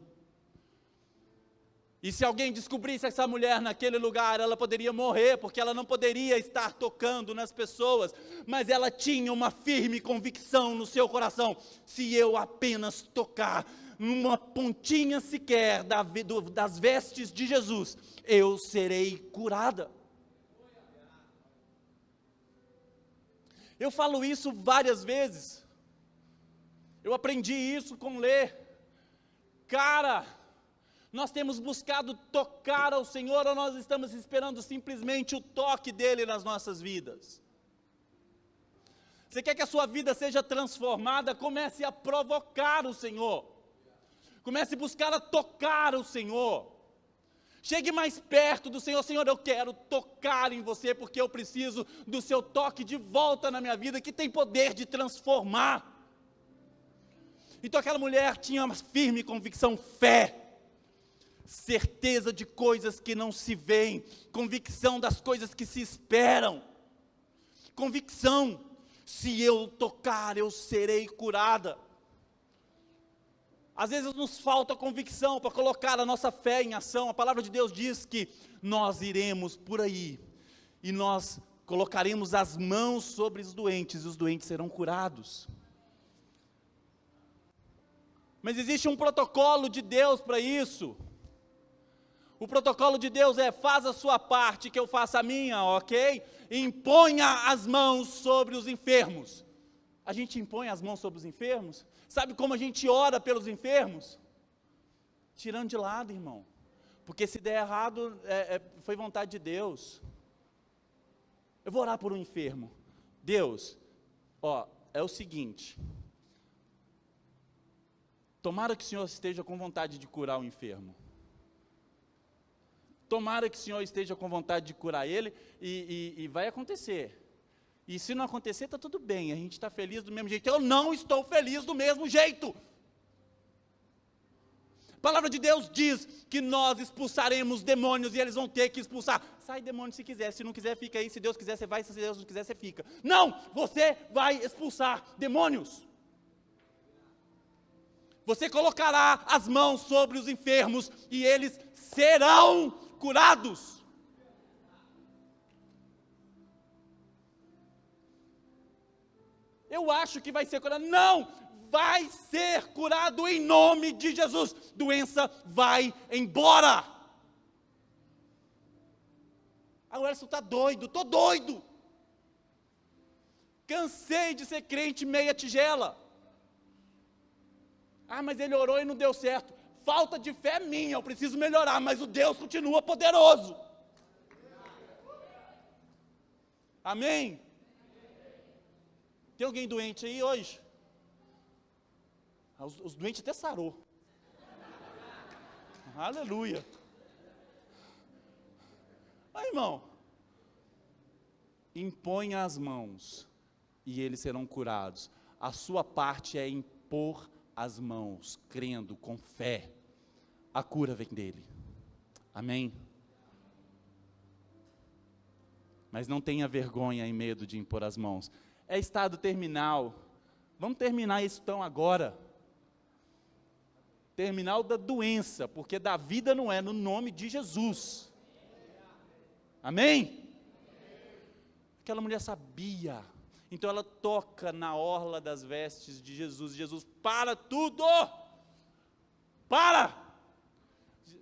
Speaker 1: E se alguém descobrisse essa mulher naquele lugar, ela poderia morrer, porque ela não poderia estar tocando nas pessoas, mas ela tinha uma firme convicção no seu coração: se eu apenas tocar numa pontinha sequer das vestes de Jesus, eu serei curada. Eu falo isso várias vezes, eu aprendi isso com ler. Cara, nós temos buscado tocar ao Senhor, ou nós estamos esperando simplesmente o toque dEle nas nossas vidas? Você quer que a sua vida seja transformada? Comece a provocar o Senhor, comece a buscar a tocar o Senhor, chegue mais perto do Senhor. Senhor, eu quero tocar em você, porque eu preciso do seu toque de volta na minha vida, que tem poder de transformar. Então aquela mulher tinha uma firme convicção, fé, certeza de coisas que não se veem, convicção das coisas que se esperam, convicção: se eu tocar, eu serei curada. Às vezes nos falta convicção para colocar a nossa fé em ação. A palavra de Deus diz que nós iremos por aí, e nós colocaremos as mãos sobre os doentes, e os doentes serão curados. Mas existe um protocolo de Deus para isso. O protocolo de Deus é: faz a sua parte, que eu faça a minha, ok? Imponha as mãos sobre os enfermos. A gente impõe as mãos sobre os enfermos? Sabe como a gente ora pelos enfermos? Tirando de lado, irmão. Porque se der errado, foi vontade de Deus. Eu vou orar por um enfermo. Deus, é o seguinte: tomara que o Senhor esteja com vontade de curar o enfermo. Tomara que o Senhor esteja com vontade de curar ele, e vai acontecer. E se não acontecer, está tudo bem, a gente está feliz do mesmo jeito. Eu não estou feliz do mesmo jeito. A palavra de Deus diz que nós expulsaremos demônios, e eles vão ter que expulsar. Sai demônio se quiser, se não quiser fica aí, se Deus quiser você vai, se Deus não quiser você fica. Não, você vai expulsar demônios. Você colocará as mãos sobre os enfermos, e eles serão curados. Eu acho que vai ser curado. Não, vai ser curado em nome de Jesus. Doença vai embora. Agora você está doido, estou doido. Cansei de ser crente meia tigela. Mas ele orou e não deu certo. Falta de fé minha, eu preciso melhorar, mas o Deus continua poderoso. Amém? Tem alguém doente aí hoje? Os doentes até sarou. Aleluia. Irmão, imponha as mãos e eles serão curados. A sua parte é impor as mãos, crendo, com fé. A cura vem dele. Amém? Mas não tenha vergonha e medo de impor as mãos. É estado terminal. Vamos terminar isso então agora. Terminal da doença, porque da vida não é, no nome de Jesus. Amém? Aquela mulher sabia. Então ela toca na orla das vestes de Jesus. Jesus, para tudo! Para!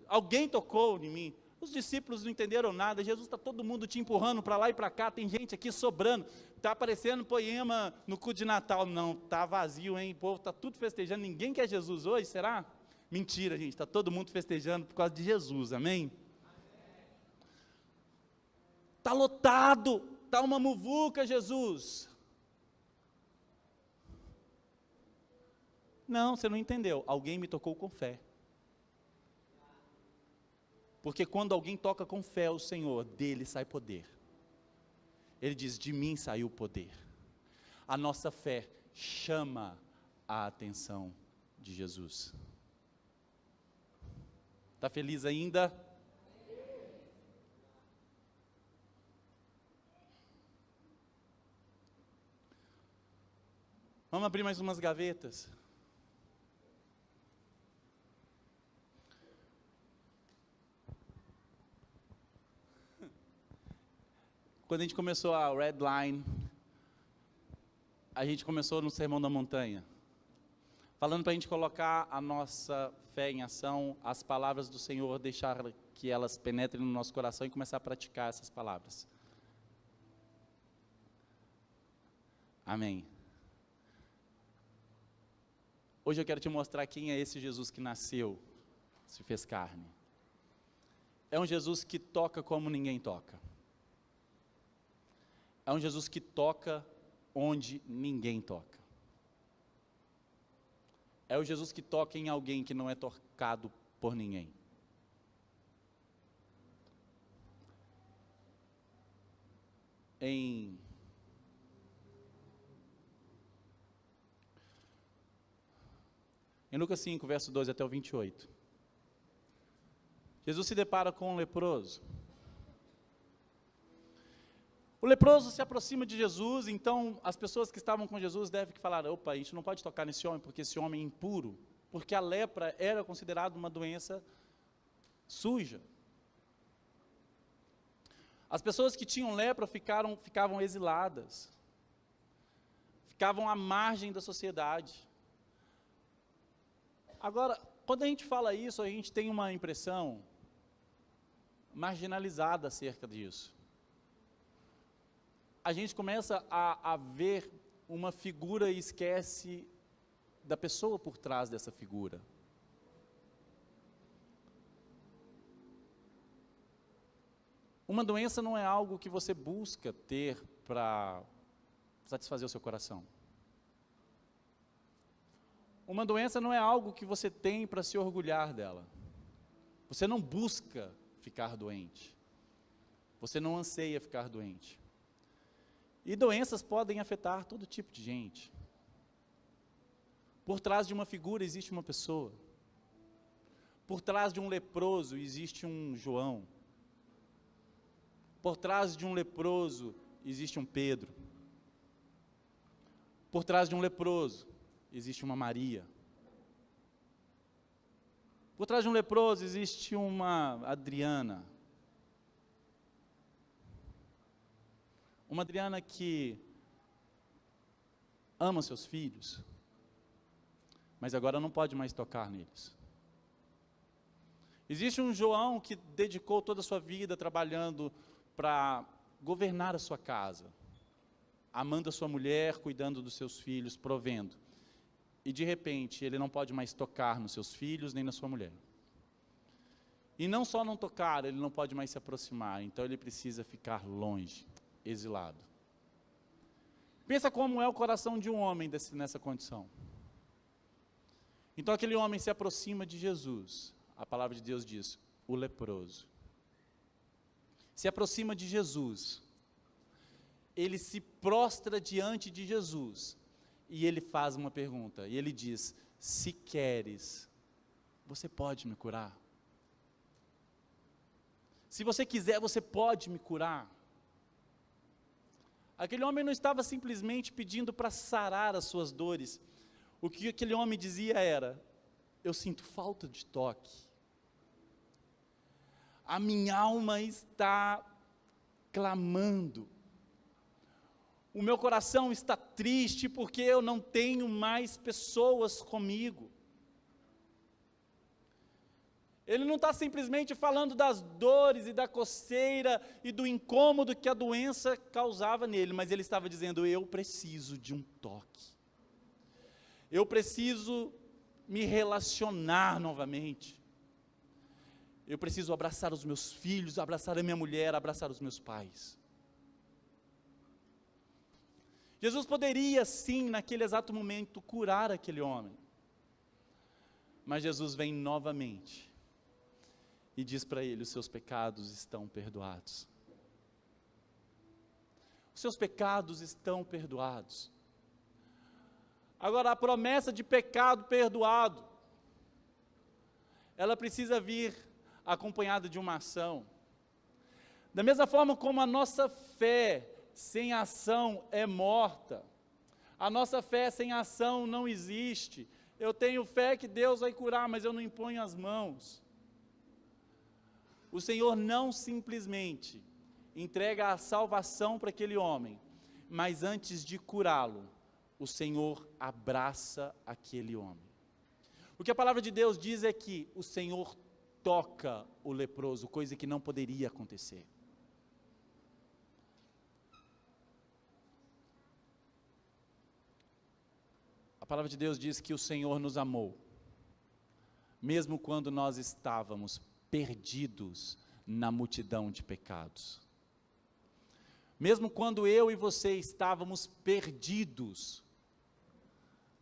Speaker 1: Alguém tocou em mim. Os discípulos não entenderam nada. Jesus está todo mundo te empurrando para lá e para cá. Tem gente aqui sobrando. Está aparecendo poema no culto de Natal. Não, está vazio, hein? O povo está tudo festejando. Ninguém quer Jesus hoje, será? Mentira, gente. Está todo mundo festejando por causa de Jesus. Amém? Está lotado. Está uma muvuca, Jesus. Não, você não entendeu. Alguém me tocou com fé. Porque quando alguém toca com fé o Senhor, dele sai poder. Ele diz: de mim saiu o poder. A nossa fé chama a atenção de Jesus. Está feliz ainda? Vamos abrir mais umas gavetas. Quando a gente começou a Red Line, a gente começou no Sermão da Montanha, falando para a gente colocar a nossa fé em ação, as palavras do Senhor, deixar que elas penetrem no nosso coração e começar a praticar essas palavras. Amém. Hoje eu quero te mostrar quem é esse Jesus que nasceu, se fez carne. É um Jesus que toca como ninguém toca. É um Jesus que toca onde ninguém toca. É o Jesus que toca em alguém que não é tocado por ninguém. Em Lucas 5, verso 12 até o 28. Jesus se depara com um leproso. O leproso se aproxima de Jesus, então as pessoas que estavam com Jesus devem falar, opa, a gente não pode tocar nesse homem, porque esse homem é impuro, porque a lepra era considerada uma doença suja. As pessoas que tinham lepra ficavam exiladas, ficavam à margem da sociedade. Agora, quando a gente fala isso, a gente tem uma impressão marginalizada acerca disso. A gente começa a ver uma figura e esquece da pessoa por trás dessa figura. Uma doença não é algo que você busca ter para satisfazer o seu coração. Uma doença não é algo que você tem para se orgulhar dela. Você não busca ficar doente. Você não anseia ficar doente. E doenças podem afetar todo tipo de gente. Por trás de uma figura existe uma pessoa. Por trás de um leproso existe um João. Por trás de um leproso existe um Pedro. Por trás de um leproso existe uma Maria. Por trás de um leproso existe uma Adriana. Uma Adriana que ama seus filhos, mas agora não pode mais tocar neles. Existe um João que dedicou toda a sua vida trabalhando para governar a sua casa, amando a sua mulher, cuidando dos seus filhos, provendo. E de repente, ele não pode mais tocar nos seus filhos, nem na sua mulher. E não só não tocar, ele não pode mais se aproximar, então ele precisa ficar longe, exilado. Pensa como é o coração de um homem nessa condição. Então aquele homem se aproxima de Jesus, a palavra de Deus diz, o leproso. Se aproxima de Jesus, ele se prostra diante de Jesus, e ele faz uma pergunta, e ele diz, se queres, você pode me curar? Se você quiser, você pode me curar? Aquele homem não estava simplesmente pedindo para sarar as suas dores, o que aquele homem dizia era, eu sinto falta de toque, a minha alma está clamando, o meu coração está triste porque eu não tenho mais pessoas comigo. Ele não está simplesmente falando das dores e da coceira e do incômodo que a doença causava nele, mas ele estava dizendo, eu preciso de um toque. Eu preciso me relacionar novamente. Eu preciso abraçar os meus filhos, abraçar a minha mulher, abraçar os meus pais. Jesus poderia sim, naquele exato momento, curar aquele homem. Mas Jesus vem novamente e diz para ele, os seus pecados estão perdoados. Os seus pecados estão perdoados. Agora, a promessa de pecado perdoado, ela precisa vir acompanhada de uma ação. Da mesma forma como a nossa fé sem ação é morta, a nossa fé sem ação não existe. Eu tenho fé que Deus vai curar, mas eu não imponho as mãos. O Senhor não simplesmente entrega a salvação para aquele homem, mas antes de curá-lo, o Senhor abraça aquele homem. O que a palavra de Deus diz é que o Senhor toca o leproso, coisa que não poderia acontecer. A palavra de Deus diz que o Senhor nos amou, mesmo quando nós estávamos perdidos na multidão de pecados. Mesmo quando eu e você estávamos perdidos,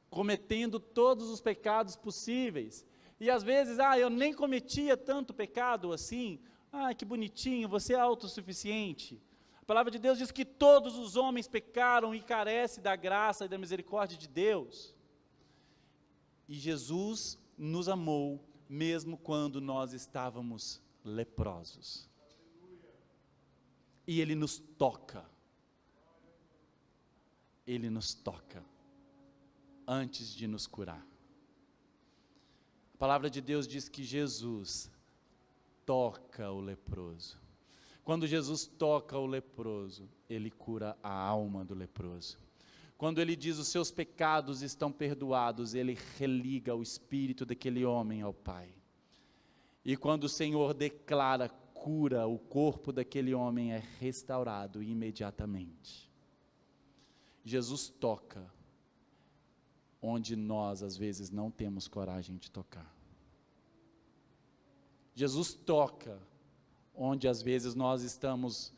Speaker 1: cometendo todos os pecados possíveis, e às vezes, eu nem cometia tanto pecado assim, que bonitinho, você é autossuficiente. A palavra de Deus diz que todos os homens pecaram e carecem da graça e da misericórdia de Deus. E Jesus nos amou, mesmo quando nós estávamos leprosos. E Ele nos toca. Ele nos toca, antes de nos curar. A palavra de Deus diz que Jesus toca o leproso. Quando Jesus toca o leproso, Ele cura a alma do leproso. Quando Ele diz os seus pecados estão perdoados, Ele religa o espírito daquele homem ao Pai. E quando o Senhor declara cura, o corpo daquele homem é restaurado imediatamente. Jesus toca onde nós às vezes não temos coragem de tocar. Jesus toca onde às vezes nós estamos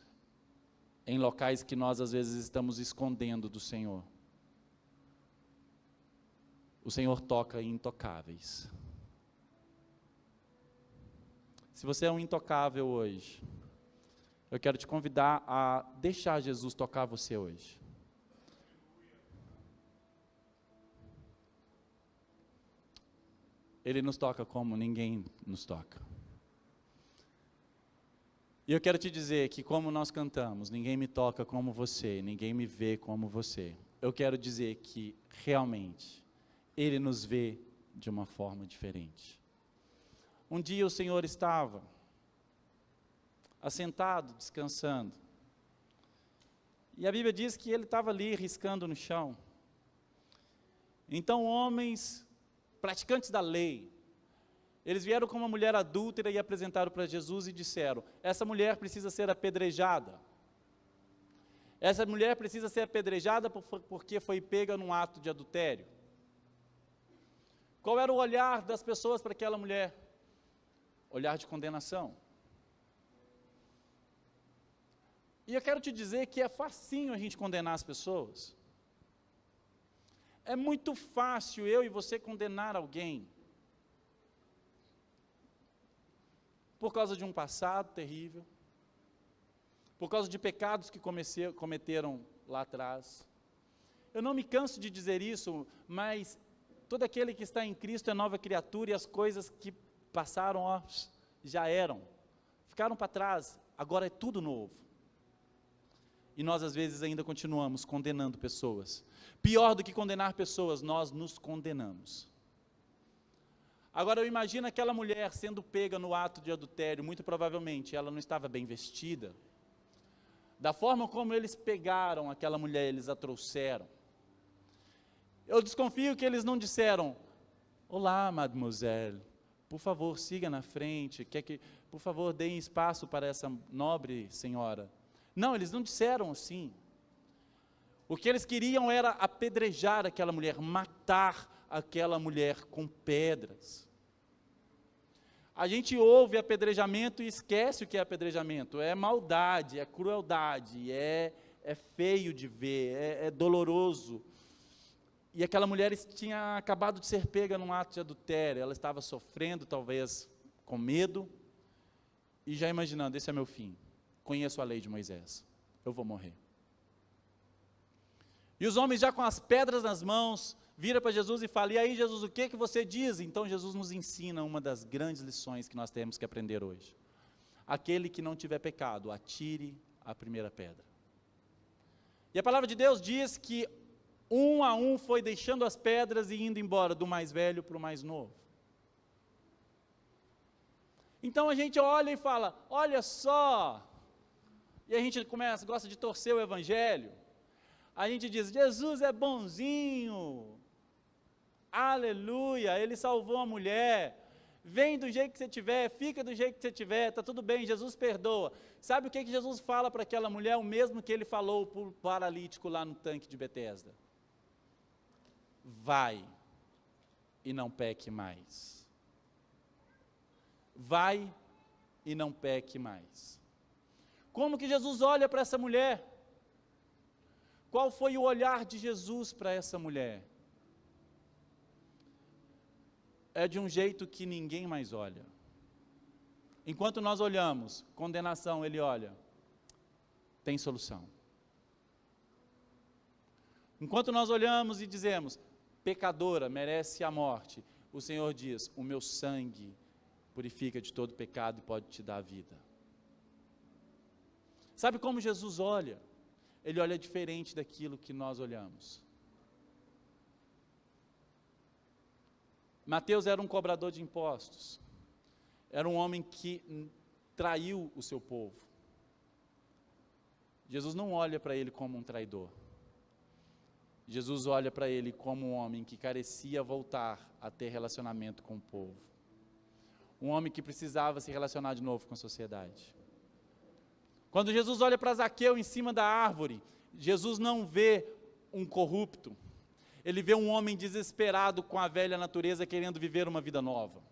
Speaker 1: em locais que nós às vezes estamos escondendo do Senhor. O Senhor toca em intocáveis. Se você é um intocável hoje, eu quero te convidar a deixar Jesus tocar você hoje. Ele nos toca como ninguém nos toca. E eu quero te dizer que como nós cantamos, ninguém me toca como você, ninguém me vê como você. Eu quero dizer que realmente Ele nos vê de uma forma diferente. Um dia o Senhor estava assentado, descansando. E a Bíblia diz que Ele estava ali riscando no chão. Então homens praticantes da lei, eles vieram com uma mulher adúltera e apresentaram para Jesus e disseram: essa mulher precisa ser apedrejada. Essa mulher precisa ser apedrejada porque foi pega num ato de adultério. Qual era o olhar das pessoas para aquela mulher? Olhar de condenação. E eu quero te dizer que é facinho a gente condenar as pessoas. É muito fácil eu e você condenar alguém por causa de um passado terrível, por causa de pecados que cometeram lá atrás. Eu não me canso de dizer isso, mas todo aquele que está em Cristo é nova criatura, e as coisas que passaram, já eram, ficaram para trás, agora é tudo novo. E nós às vezes ainda continuamos condenando pessoas. Pior do que condenar pessoas, nós nos condenamos. Agora eu imagino aquela mulher sendo pega no ato de adultério, muito provavelmente ela não estava bem vestida. Da forma como eles pegaram aquela mulher, eles a trouxeram. Eu desconfio que eles não disseram: olá, mademoiselle, por favor siga na frente, por favor deem espaço para essa nobre senhora. Não, eles não disseram assim. O que eles queriam era apedrejar aquela mulher, matar aquela mulher com pedras. A gente ouve apedrejamento e esquece o que é apedrejamento. É maldade, é crueldade, é feio de ver, é doloroso. E aquela mulher tinha acabado de ser pega num ato de adultério, ela estava sofrendo, talvez com medo, e já imaginando: esse é meu fim, conheço a lei de Moisés, eu vou morrer. E os homens já com as pedras nas mãos, viram para Jesus e falam: e aí Jesus, o que você diz? Então Jesus nos ensina uma das grandes lições que nós temos que aprender hoje. Aquele que não tiver pecado, atire a primeira pedra. E a palavra de Deus diz que um a um foi deixando as pedras e indo embora, do mais velho para o mais novo. Então a gente olha e fala: olha só, E a gente gosta de torcer o evangelho. A gente diz, Jesus é bonzinho, aleluia, Ele salvou a mulher, vem do jeito que você tiver, fica do jeito que você tiver, está tudo bem, Jesus perdoa. Sabe o que Jesus fala para aquela mulher? O mesmo que Ele falou para o paralítico lá no tanque de Betesda. Vai e não peque mais. Vai e não peque mais. Como que Jesus olha para essa mulher? Qual foi o olhar de Jesus para essa mulher? É de um jeito que ninguém mais olha. Enquanto nós olhamos, condenação, Ele olha, tem solução. Enquanto nós olhamos e dizemos, pecadora, merece a morte, o Senhor diz, o meu sangue purifica de todo pecado e pode te dar a vida. Sabe como Jesus olha? Ele olha diferente daquilo que nós olhamos. Mateus era um cobrador de impostos. Era um homem que traiu o seu povo. Jesus não olha para ele como um traidor. Jesus olha para ele como um homem que carecia voltar a ter relacionamento com o povo. Um homem que precisava se relacionar de novo com a sociedade. Quando Jesus olha para Zaqueu em cima da árvore, Jesus não vê um corrupto, Ele vê um homem desesperado com a velha natureza querendo viver uma vida nova.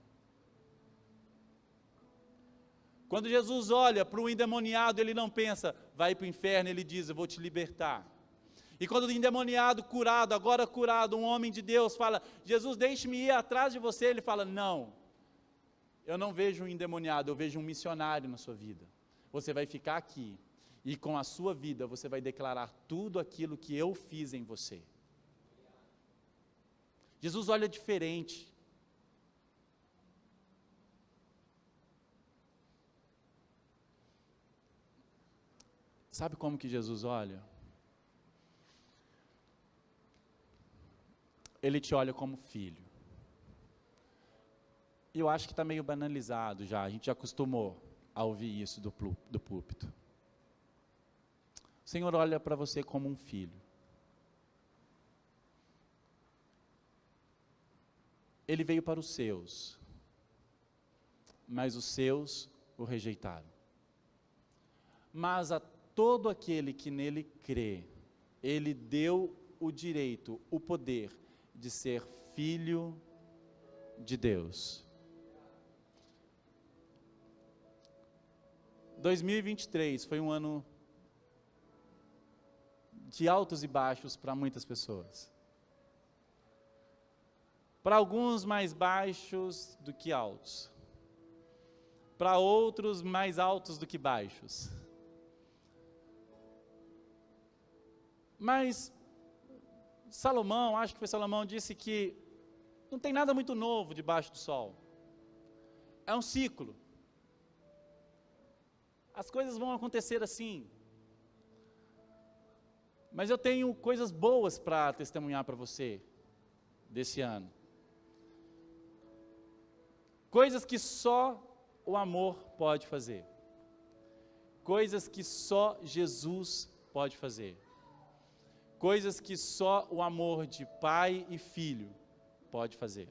Speaker 1: Quando Jesus olha para o endemoniado, Ele não pensa, vai para o inferno, Ele diz, eu vou te libertar. E quando o endemoniado curado, agora curado, um homem de Deus fala, Jesus, deixe-me ir atrás de você, Ele fala, não, eu não vejo um endemoniado, eu vejo um missionário na sua vida. Você vai ficar aqui, e com a sua vida, você vai declarar tudo aquilo que eu fiz em você. Jesus olha diferente. Sabe como que Jesus olha? Ele te olha como filho. E eu acho que está meio banalizado já, a gente já acostumou a ouvir isso do púlpito. O Senhor olha para você como um filho. Ele veio para os seus, mas os seus o rejeitaram. Mas a todo aquele que nele crê, Ele deu o direito, o poder de ser filho de Deus. 2023 foi um ano de altos e baixos para muitas pessoas. Para alguns mais baixos do que altos. Para outros mais altos do que baixos. Mas Salomão, acho que foi Salomão, disse que não tem nada muito novo debaixo do sol. É um ciclo. As coisas vão acontecer assim. Mas eu tenho coisas boas para testemunhar para você desse ano. Coisas que só o amor pode fazer. Coisas que só Jesus pode fazer. Coisas que só o amor de pai e filho pode fazer.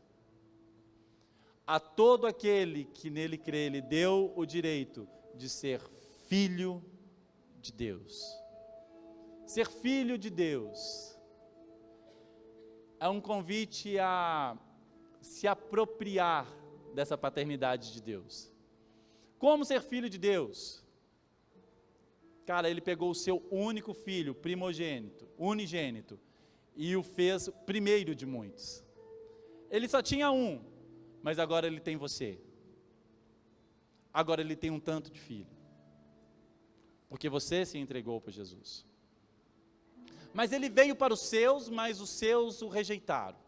Speaker 1: A todo aquele que nele crê, Ele deu o direito de ser filho de Deus. Ser filho de Deus é um convite a se apropriar dessa paternidade de Deus. Como ser filho de Deus? Cara, Ele pegou o seu único filho, primogênito, unigênito, e o fez primeiro de muitos. Ele só tinha um, mas agora Ele tem você. Agora Ele tem um tanto de filho. Porque você se entregou para Jesus. Mas Ele veio para os seus, mas os seus o rejeitaram.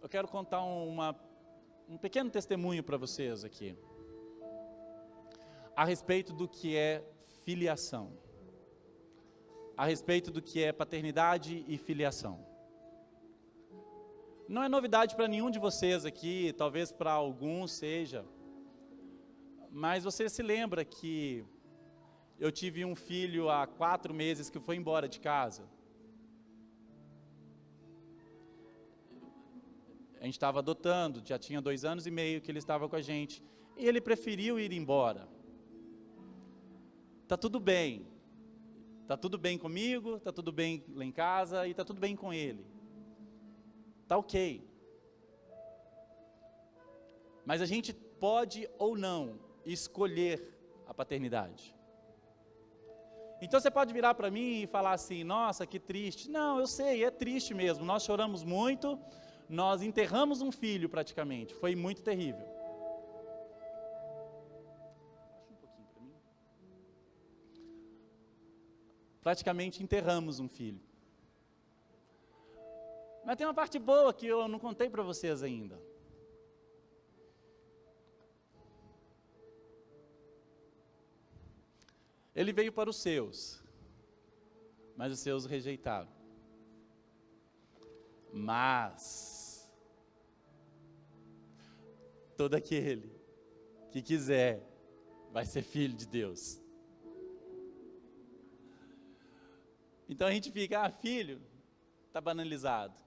Speaker 1: Eu quero contar um pequeno testemunho para vocês aqui. A respeito do que é filiação. A respeito do que é paternidade e filiação. Não é novidade para nenhum de vocês aqui, talvez para alguns seja. Mas você se lembra que eu tive um filho há 4 meses que foi embora de casa? A gente estava adotando, já tinha 2 anos e meio que ele estava com a gente. E ele preferiu ir embora. Tá tudo bem. Tá tudo bem comigo, tá tudo bem lá em casa e tá tudo bem com ele. Tá ok. Mas a gente pode ou não escolher a paternidade. Então você pode virar para mim e falar assim, nossa, que triste. Não, eu sei, é triste mesmo. Nós choramos muito, nós enterramos um filho praticamente. Foi muito terrível. Baixa um pouquinho para mim. Praticamente enterramos um filho. Mas tem uma parte boa que eu não contei para vocês ainda. Ele veio para os seus, mas os seus o rejeitaram. Mas todo aquele que quiser vai ser filho de Deus. Então a gente fica, filho, está banalizado.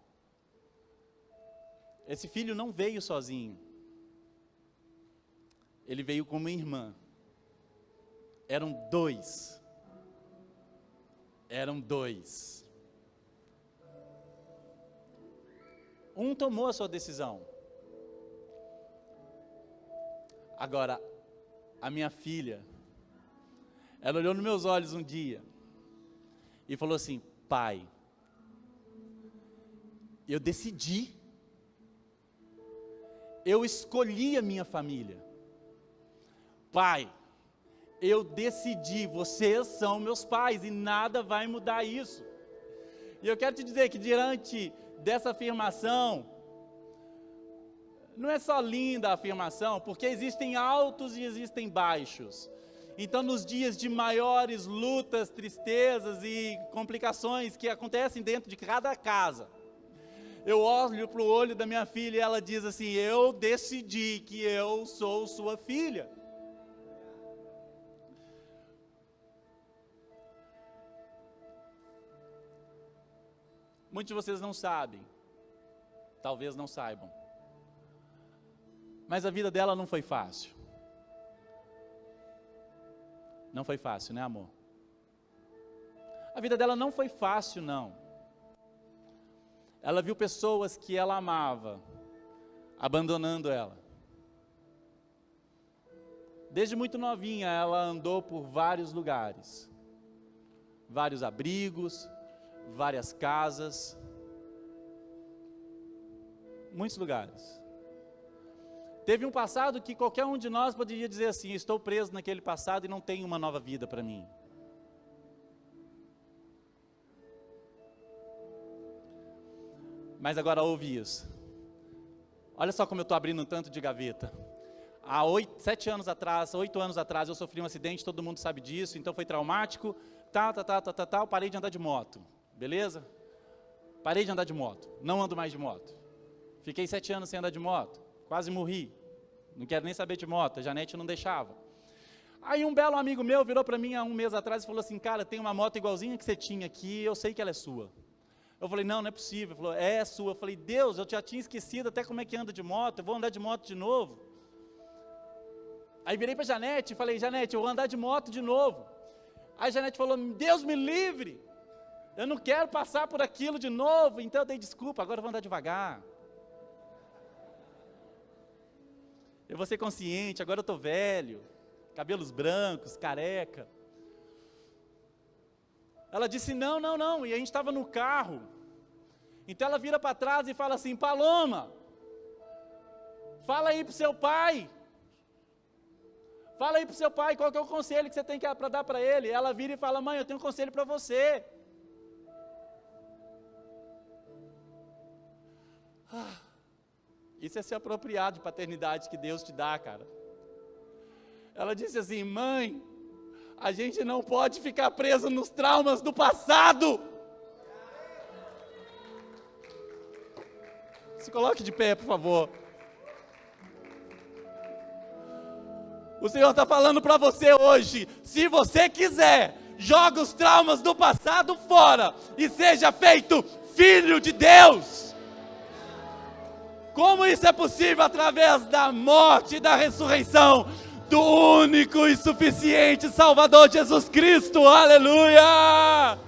Speaker 1: Esse filho não veio sozinho. Ele veio como irmã. Eram 2. Um tomou a sua decisão. Agora, a minha filha, ela olhou nos meus olhos um dia e falou assim, pai, eu decidi, eu escolhi a minha família. Pai, eu decidi, vocês são meus pais e nada vai mudar isso. E eu quero te dizer que diante dessa afirmação, não é só linda a afirmação, porque existem altos e existem baixos. Então nos dias de maiores lutas, tristezas e complicações que acontecem dentro de cada casa, eu olho para o olho da minha filha e ela diz assim, eu decidi que eu sou sua filha. Muitos de vocês não sabem, talvez não saibam, mas a vida dela não foi fácil. Não foi fácil, né, amor? A vida dela não foi fácil, não. Ela viu pessoas que ela amava, abandonando ela. Desde muito novinha, ela andou por vários lugares, vários abrigos, várias casas, muitos lugares. Teve um passado que qualquer um de nós poderia dizer assim, estou preso naquele passado e não tenho uma nova vida para mim. Mas agora ouve isso. Olha só como eu estou abrindo um tanto de gaveta. Há 8 anos atrás, eu sofri um acidente, todo mundo sabe disso, então foi traumático, parei de andar de moto. Beleza? Parei de andar de moto, não ando mais de moto. Fiquei 7 anos sem andar de moto, quase morri. Não quero nem saber de moto, a Janete não deixava. Aí um belo amigo meu virou para mim há 1 mês atrás e falou assim, cara, tem uma moto igualzinha que você tinha aqui, eu sei que ela é sua. Eu falei, não é possível. Ele falou, é sua. Eu falei, Deus, eu já tinha esquecido até como é que anda de moto, eu vou andar de moto de novo. Aí virei para a Janete e falei, Janete, eu vou andar de moto de novo. Aí a Janete falou, Deus me livre. Eu não quero passar por aquilo de novo, então eu dei desculpa, agora eu vou andar devagar. Eu vou ser consciente, agora eu estou velho, cabelos brancos, careca. Ela disse, não, e a gente estava no carro. Então ela vira para trás e fala assim, Paloma, fala aí para o seu pai. Fala aí para o seu pai, qual que é o conselho que você tem para dar para ele? Ela vira e fala, mãe, eu tenho um conselho para você. Isso é se apropriar de paternidade que Deus te dá, cara. Ela disse assim, mãe, a gente não pode ficar preso nos traumas do passado. Se coloque de pé, por favor. O Senhor está falando para você hoje, se você quiser, joga os traumas do passado fora e seja feito filho de Deus. Como isso é possível? Através da morte e da ressurreição do único e suficiente Salvador Jesus Cristo, aleluia!